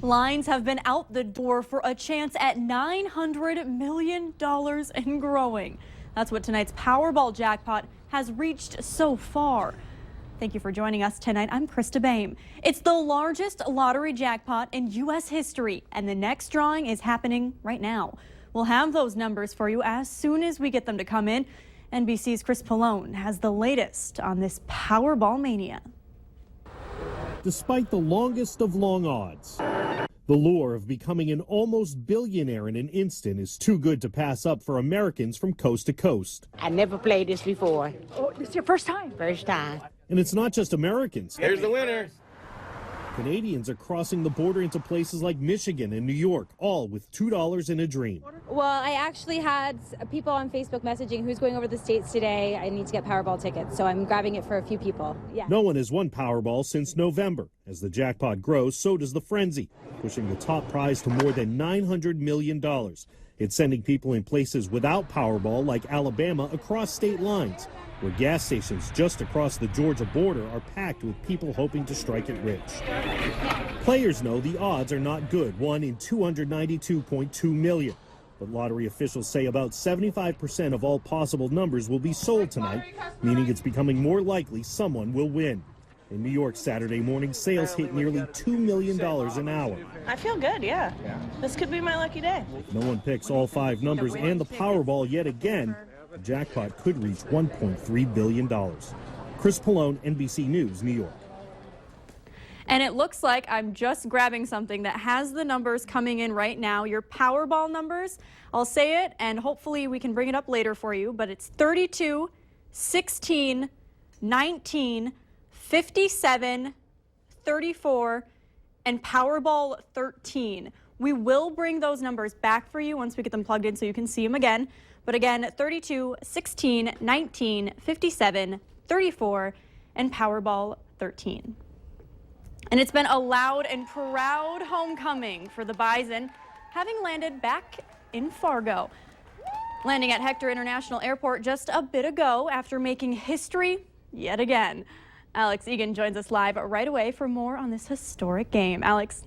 Lines have been out the door for a chance at $900 million and growing. That's what tonight's Powerball jackpot has reached so far. Thank you for joining us tonight. I'm Krista Baim. It's the largest lottery jackpot in U.S. history, and the next drawing is happening right now. We'll have those numbers for you as soon as we get them to come in. NBC's Chris Pallone has the latest on this Powerball mania. Despite the longest of long odds, the lure of becoming an almost billionaire in an instant is too good to pass up for Americans from coast to coast. I never played this before. Oh, this is your first time? First time. And it's not just Americans. Here's the winner. Canadians are crossing the border into places like Michigan and New York, all with $2 in a dream. Well, I actually had people on Facebook messaging who's going over the States today. I need to get Powerball tickets, so I'm grabbing it for a few people. Yeah. No one has won Powerball since November. As the jackpot grows, so does the frenzy, pushing the top prize to more than $900 million. It's sending people in places without Powerball, like Alabama, across state lines, where gas stations just across the Georgia border are packed with people hoping to strike it rich. Players know the odds are not good, 1 in 292.2 million. But lottery officials say about 75% of all possible numbers will be sold tonight, meaning it's becoming more likely someone will win. In New York Saturday morning, sales hit nearly $2 million an hour. I feel good, yeah. This could be my lucky day. No one picks all 5 numbers and the Powerball yet again. The jackpot could reach $1.3 billion. Chris Pallone, NBC News, New York. And it looks like I'm just grabbing something that has the numbers coming in right now, your Powerball numbers. I'll say it, and hopefully we can bring it up later for you, but it's 32, 16, 19, 57, 34, and Powerball 13. We will bring those numbers back for you once we get them plugged in so you can see them again. But again, 32, 16, 19, 57, 34, and Powerball 13. And it's been a loud and proud homecoming for the Bison, having landed back in Fargo. Landing at Hector International Airport just a bit ago after making history yet again. Alex Egan joins us live right away for more on this historic game. Alex.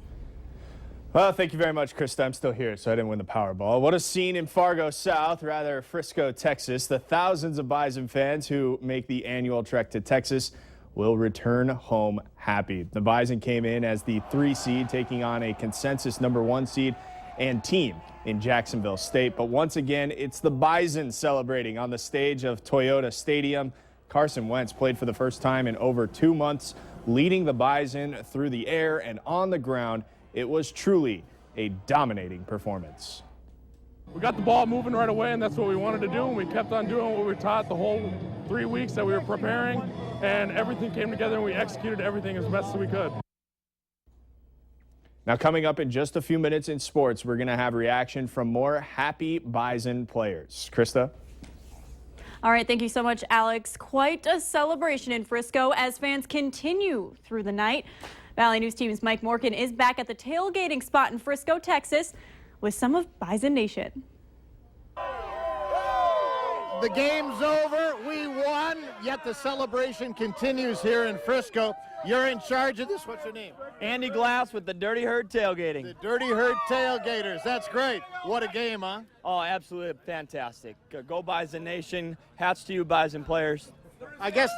Well, thank you very much, Krista. I'm still here, so I didn't win the Powerball. What a scene in Fargo South, rather Frisco, Texas. The thousands of Bison fans who make the annual trek to Texas will return home happy. The Bison came in as the 3 seed, taking on a consensus #1 seed and team in Jacksonville State. But once again, it's the Bison celebrating on the stage of Toyota Stadium. Carson Wentz played for the first time in over 2 months, leading the Bison through the air and on the ground. It was truly a dominating performance. We got the ball moving right away, and that's what we wanted to do, and we kept on doing what we were taught the whole 3 weeks that we were preparing, and everything came together, and we executed everything as best as we could. Now, coming up in just a few minutes in sports, we're going to have reaction from more happy Bison players. Krista? All right, thank you so much, Alex. Quite a celebration in Frisco as fans continue through the night. Valley News Team's Mike Morgan is back at the tailgating spot in Frisco, Texas, with some of Bison Nation. The game's over. We won, yet the celebration continues here in Frisco. You're in charge of this. What's your name? Andy Glass with the Dirty Herd Tailgating. The Dirty Herd Tailgaters. That's great. What a game, huh? Oh, absolutely fantastic. Go Bison Nation. Hats to you, Bison players. I guess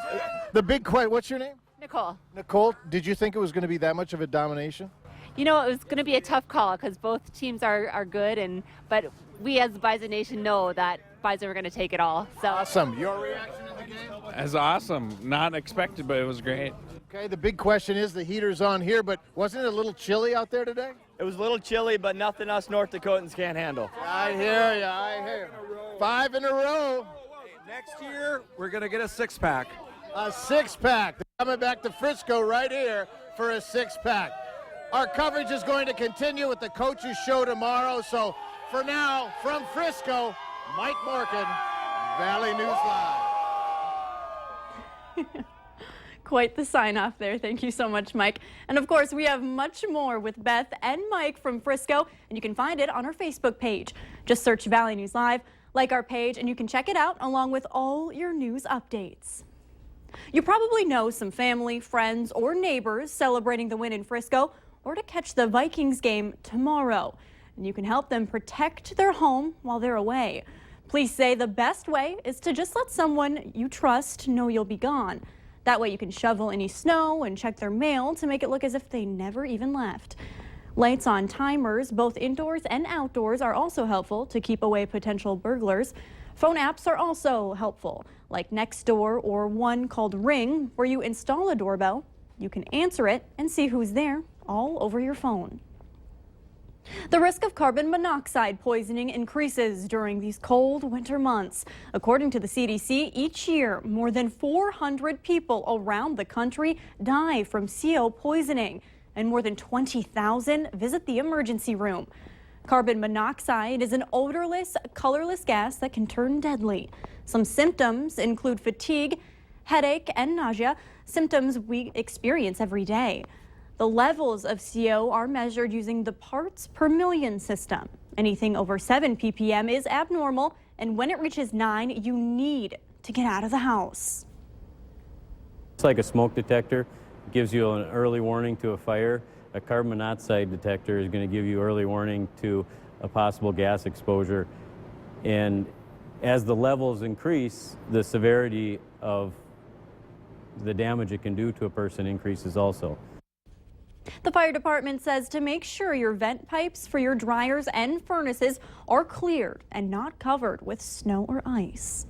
the big question, what's your name? Nicole. Nicole, did you think it was going to be that much of a domination? You know, it was going to be a tough call because both teams are good, but we as the Bison Nation know that Bison were going to take it all. So awesome. Your reaction to the game? As awesome. Not expected, but it was great. Okay, the big question is the heater's on here, but wasn't it a little chilly out there today? It was a little chilly, but nothing us North Dakotans can't handle. I hear you. I hear you. 5 in a row. Next year, we're going to get a 6-pack. A 6-pack. They're coming back to Frisco right here for a 6-pack. Our coverage is going to continue with the Coaches Show tomorrow. So for now, from Frisco, Mike Morgan, Valley News Live. Quite the sign off there. Thank you so much, Mike. And of course, we have much more with Beth and Mike from Frisco, and you can find it on our Facebook page. Just search Valley News Live, like our page, and you can check it out along with all your news updates. You probably know some family, friends, or neighbors celebrating the win in Frisco. or to catch the Vikings game tomorrow. And you can help them protect their home while they're away. Police say the best way is to just let someone you trust know you'll be gone. That way you can shovel any snow and check their mail to make it look as if they never even left. Lights on timers, both indoors and outdoors, are also helpful to keep away potential burglars. Phone apps are also helpful, like Nextdoor or one called Ring, where you install a doorbell, you can answer it and see who's there all over your phone. The risk of carbon monoxide poisoning increases during these cold winter months. According to the CDC, each year, more than 400 people around the country die from CO poisoning, and more than 20,000 visit the emergency room. Carbon monoxide is an odorless, colorless gas that can turn deadly. Some symptoms include fatigue, headache, and nausea, symptoms we experience every day. The levels of CO are measured using the parts per million system. Anything over 7 ppm is abnormal, and when it reaches 9, you need to get out of the house. It's like a smoke detector. It gives you an early warning to a fire. A carbon monoxide detector is going to give you early warning to a possible gas exposure. And as the levels increase, the severity of the damage it can do to a person increases also. The fire department says to make sure your vent pipes for your dryers and furnaces are cleared and not covered with snow or ice.